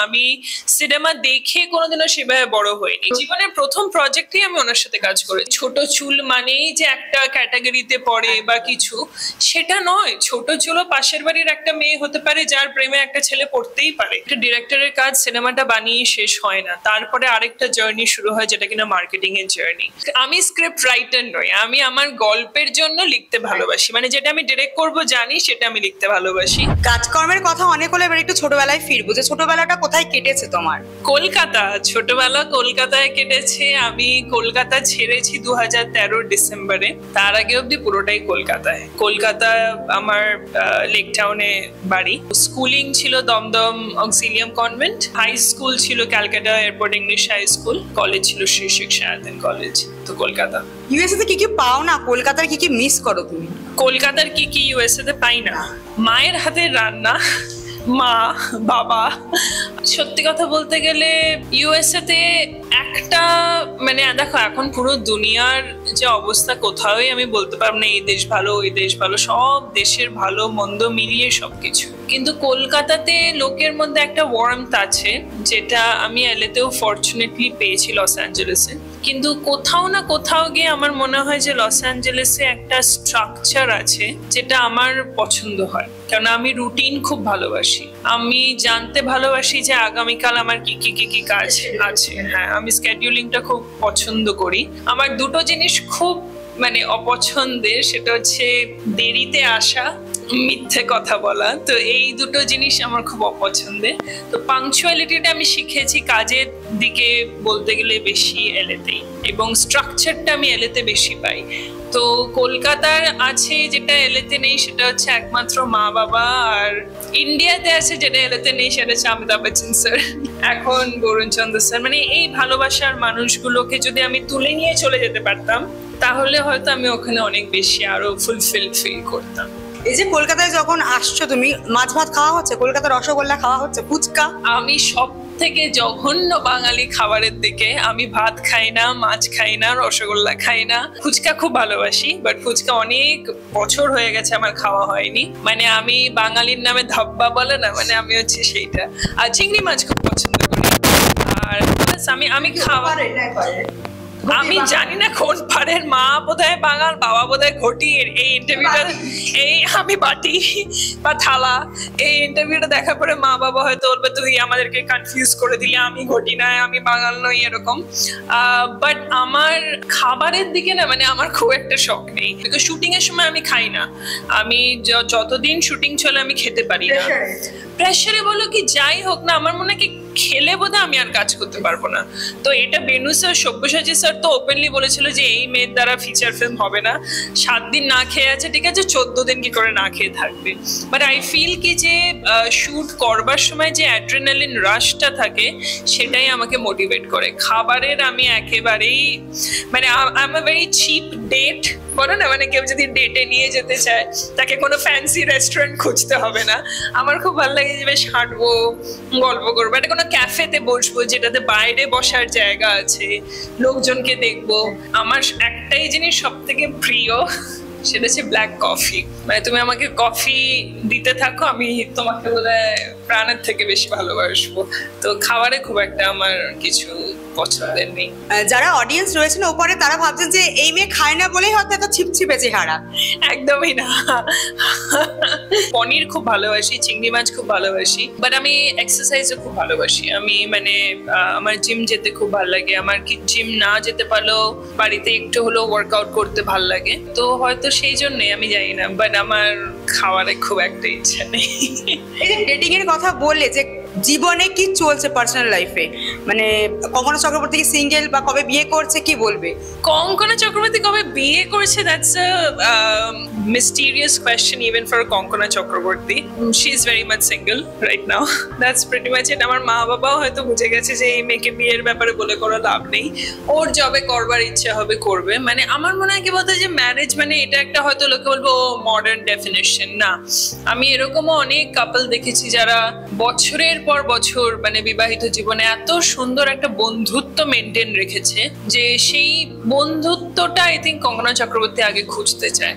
আমি সিনেমা দেখে কোনোদিনও সেভাবে বড় হইনি। জীবনের প্রথম প্রজেক্টেই আমি ওনার সাথে কাজ করি। ছোট চুল মানেই যে একটা ক্যাটাগরিতে পড়ে বা কিছু, সেটা নয়। ছোট চুলও পাশের বাড়ির একটা মেয়ে হতে পারে যার প্রেমে একটা ছেলে পড়তেই পারে। একটা ডিরেক্টরের কাজ সিনেমাটা বানিয়ে শেষ হয় না, তারপরে আরেকটা জার্নি শুরু হয় যেটা কিনা মার্কেটিং এর জার্নি। আমি স্ক্রিপ্ট রাইটার নই, আমি আমার গল্পের জন্য লিখতে ভালোবাসি, মানে যেটা আমি ডিরেক্ট করব জানি সেটা আমি লিখতে ভালোবাসি। কাজকর্মের কথা অনেক হলো, এবার একটু ছোটবেলায় ফিরবো, যে ছোটবেলাটা কোথায় কেটেছে তোমার? কলকাতা, ছোটবেলা কলকাতায় কেটেছে। আমি কলকাতা ছেড়েছি 2013 ডিসেম্বরে, তার আগে অব্দি পুরোটাই কলকাতায়। কলকাতা আমার লেক টাউনে বাড়ি। স্কুলিং ছিল Dumdum Auxilium convent, high school ছিল Calcutta airport English high school, college ছিল শ্রী শিক্ষায়তন কলেজ। তো কলকাতা। ইউএসএ তে কি কি পাও না, কলকাতার কি কি মিস করো তুমি? কলকাতার কি কি ইউএসএ তে পাই না? মায়ের হাতের রান্না, মা, বাবা। সত্যি কথা বলতে গেলে ইউএসএ তে একটা মানে দেখো এখন পুরো দুনিয়ার যে অবস্থা, কোথাওই আমি বলতে পারবো না এই দেশ ভালো ওই দেশ ভালো, সব দেশের ভালো মন্দ মিলিয়ে সবকিছু। কিন্তু কলকাতাতে লোকের মধ্যে একটা ওয়ার্মথ আছে, যেটা আমি এলেতেও ফরচুনেটলি পেয়েছি লস অ্যাঞ্জেলেসে। কিন্তু কোথাও না কোথাও গিয়ে আমার মনে হয় যে লস অ্যাঞ্জেলেসে একটা স্ট্রাকচার আছে যেটা আমার পছন্দ হয়, কারণ আমি রুটিন খুব ভালোবাসি। আমি জানতে ভালোবাসি যে আগামীকাল আমার কি কি কি কি কাজ আছে। হ্যাঁ, আমি স্কেডিউলিংটা খুব পছন্দ করি। আমার দুটো জিনিস খুব মানে অপছন্দের, সেটা হচ্ছে দেরিতে আসা, মিথ্যে কথা বলা। তো এই দুটো জিনিস আমার খুব অপছন্দের। তো পাংচুয়ালিটিটা আমি শিখেছি কাজের দিকে বলতে গেলে বেশি এলেতেই, এবং স্ট্রাকচারটা আমি এলেতে বেশি পাই। তো কলকাতার আছে যেটা এলেতে নেই, সেটা হচ্ছে একমাত্র মা বাবা। আর ইন্ডিয়াতে আছে যেটা এলেতে নেই, সেটা হচ্ছে অমিতাভ বচ্চন স্যার, এখন বরুণ চন্দ্র স্যার। মানে এই ভালোবাসার মানুষগুলোকে যদি আমি তুলে নিয়ে চলে যেতে পারতাম, তাহলে হয়তো আমি ওখানে অনেক বেশি আরো ফুলফিল ফিল করতাম। এই যে কলকাতায় যখন আসছো তুমি, মাছ ভাত খাওয়া হচ্ছে, কলকাতার রসগোল্লা খাওয়া হচ্ছে, ফুচকা? আমি সব থেকে জঘন্য বাঙালি খাবারের দিকে। আমি ভাত খাই না, মাছ খাই না, রসগোল্লা খাই না। ফুচকা খুব ভালোবাসি, বাট ফুচকা অনেক বছর হয়ে গেছে আমার খাওয়া হয়নি। মানে আমি বাঙালির নামে ধাব্বা বলে না, মানে আমি হচ্ছে সেইটা। আর চিংড়ি মাছ খুব পছন্দ করি। আর আমি খাওয়া, আমি জানি না কোন পাড়ের, মা বোধহয় বাঙাল, বাবা বোধহয় ঘটি। এই ইন্টারভিউটা, এই আমি বাটি বা থালা, এই ইন্টারভিউটা দেখার পরে মা বাবা হয়তো বলবে তুই আমাদেরকে কনফিউজ করে দিলি, আমি ঘটি না, আমি বাঙাল নই, এরকম। বাট আমার খাবারের দিকে না মানে আমার খুব একটা শখ নেই। বিকজ শুটিং এর সময় আমি খাই না। আমি যতদিন শুটিং চলে আমি খেতে পারি না। প্রেশারে বলো কি যাই হোক না, আমার মনে হয় কি খেলে বোধহয় আমি আর কাজ করতে পারবো না। তো এটা বেনু স্যার, সব্যসাচী স্যার তো ওপেনলি বলেছিল যে এই মেয়ের দ্বারা ফিচার ফিল্ম হবে না। 7 দিন না খেয়ে আছে, ঠিক আছে, 14 দিন কি করে না খেয়ে থাকবে। বাট আই ফিল কি যে শুট করবার সময় যে অ্যাড্রেনালিন রাশটা থাকে, সেটাই আমাকে মোটিভেট করে। খাবারের আমি একেবারেই মানে I am a very cheap date বলো না, মানে কেউ যদি ডেটে নিয়ে যেতে চায় তাকে কোনো ফ্যান্সি রেস্টুরেন্ট খুঁজতে হবে না। আমার খুব ভালো লাগে যে বেশ হাঁটবো, গল্প করবো, একটা কোনো ক্যাফেতে বসবো যেটাতে বাইরে বসার জায়গা আছে, লোকজনকে দেখবো। আমার একটাই জিনিস সব থেকে প্রিয়, সেটা হচ্ছে ব্ল্যাক কফি। মানে তুমি আমাকে কফি দিতে থাকো, আমি তোমাকে বোধহয় প্রাণের থেকে বেশি ভালোবাসবো। তো খাবারে খুব একটা আমার কিছু পছন্দের নেই। যারা অডিয়েন্স রয়েছেন ওপরে, তারা ভাবছেন যে এই মেয়ে খায় না বলেই হয়তো এত ছিপছিপে চেহারা। একদমই না। পনির খুব ভালোবাসি, চিংড়ি মাছ খুব ভালোবাসি, বাট আমি এক্সারসাইজও খুব ভালোবাসি। আমি মানে আমার জিম যেতে খুব ভালো লাগে। আমার কি জিম না যেতে পারলেও বাড়িতে একটু হলেও ওয়ার্কআউট করতে ভালো লাগে। তো হয়তো সেই জন্যই আমি জানি না, বাট আমার খাওয়ারে খুব একটা ইচ্ছা নেই। এই যে ডেটিং এর কথা বললে, যে জীবনে কি চলছে পার্সোনাল লাইফে, মানে কঙ্কনা চক্রবর্তী কি সিঙ্গেল বা কবে বিয়ে করছে, কি বলবে? কঙ্কনা চক্রবর্তী কবে বিয়ে করেছে, that's a mysterious question even for Konkona Chakraborty. She is very much single right now. That's pretty much it. আমার মা বাবাও হয়তো বুঝে গেছে যে এই মেয়েকে বিয়ের ব্যাপারে বলে কোনো লাভ নেই, ওর যবে করবার ইচ্ছা হবে করবে। মানে আমার মনে হয় কি বলতে, যে ম্যারেজ মানে এটা একটা হয়তো লোকে বলবো মডার্ন ডেফিনেশন না। আমি এরকমও অনেক কাপল দেখেছি যারা বছরের পর বছর মানে বিবাহিত জীবনে এত সুন্দর একটা বন্ধুত্ব মেনটেন রেখেছে, যে সেই বন্ধুত্ব বন্ধুত্বটা আই থিঙ্ক কঙ্গনা চক্রবর্তী আগে খুঁজতে চায়।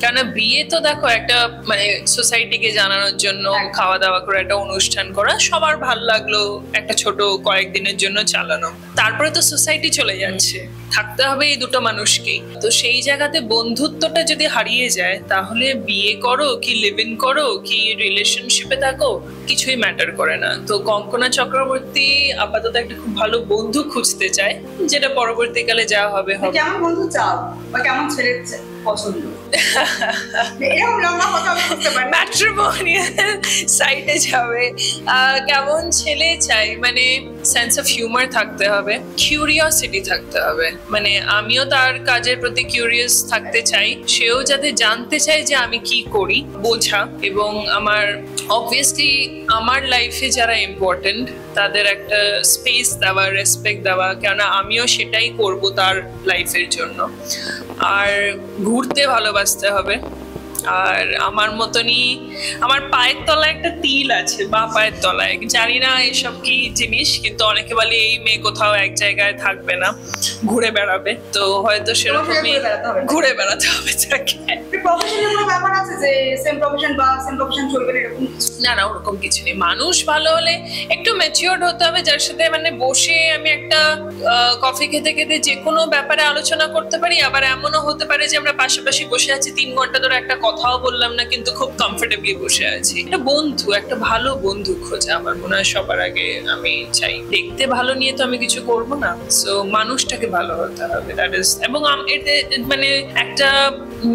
কেন বিয়ে তো দেখো একটা মানে সোসাইটিকে জানানোর জন্য খাওয়া দাওয়া করে একটা অনুষ্ঠান করা, সবার ভাল লাগলো, একটা ছোট কয়েকদিনের জন্য চালানো, তারপরে তো সোসাইটি চলে যাচ্ছে, থাকতে হবে এই দুটো মানুষকেই। তো সেই জায়গাতে বন্ধুত্বটা যদি হারিয়ে যায় তাহলে বিয়ে করো কি লিভ ইন করো কি রিলেশনশিপে থাকো কিছুই ম্যাটার করে না। তো কঙ্কনা চক্রবর্তী আপাতত একটা খুব ভালো বন্ধু খুঁজতে চায়, যেটা পরবর্তীকালে যা হবে হবে। কেমন বন্ধু চাও বা কেমন ছেলে পছন্দ? এরকম লম্বা কথা আমি বুঝতে পারি। ম্যাট্রিমোনিয়াল সাইটে যাবে, কেমন ছেলে চাই মানে সেন্স অফ হিউমার থাকতে হবে, কিউরিওসিটি থাকতে হবে, মানে আমিও তার কাজের প্রতি কিউরিয়াস থাকতে চাই, সেও যাতে জানতে চায় যে আমি কি করি, বোঝা, এবং আমার অবভিয়াসলি আমার লাইফে যারা ইম্পর্টেন্ট তাদের একটা স্পেস দেওয়া, রেসপেক্ট দেওয়া, কেননা আমিও সেটাই করব তার লাইফের জন্য। আর ঘুরতে ভালোবাসতে হবে, আর আমার মতনই আমার পায়ের তলায় একটা তিল আছে, বা পায়ের তলায়, জানি না এসব কি জিনিস, কিন্তু অনেকে বলে এই মেয়ে কোথাও এক জায়গায় থাকবে না, ঘুরে বেড়াবে, তো হয়তো সেরকমই ঘুরে বেড়াতে হবে তাকে। না না, ওরকম কিছু নেই। মানুষ ভালো হলে একটু ম্যাচিওর্ড হতে হবে, যার সাথে মানে বসে আমি একটা কফি খেতে খেতে যে কোনো ব্যাপারে আলোচনা করতে পারি, আবার এমনও হতে পারে যে আমরা পাশাপাশি বসে আছি 3 ঘন্টা ধরে একটা কথাও বললাম না, কিন্তু খুব কমফোর্টেবলি বসে আছি। একটা বন্ধু, একটা ভালো বন্ধু খোঁজা আমার মনে হয় সবার আগে আমি চাই। দেখতে ভালো নিয়ে তো আমি কিছু করব না, সো মানুষটাকে ভালো হতে হবে, দ্যাট ইজ। এবং এতে মানে একটা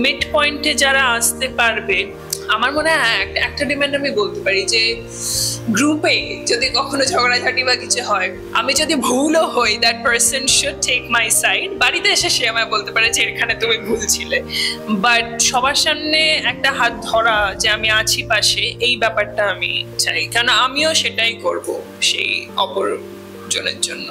মিড পয়েন্টে যারা আসতে পারবে, আমার মনে হয় একটা ডিমান্ড আমি বলতে পারি যে গ্রুপে যদি কখনো ঝগড়াঝাটি বা কিছু হয়, আমি যদি ভুলও হই, that person should take my side. বাড়িতে এসে সে আমায় বলতে পারে যে এখানে তুমি ভুল ছিলে, বাট সবার সামনে একটা হাত ধরা যে আমি আছি পাশে, এই ব্যাপারটা আমি চাই, কারণ আমিও সেটাই করব সেই অপর জনের জন্য।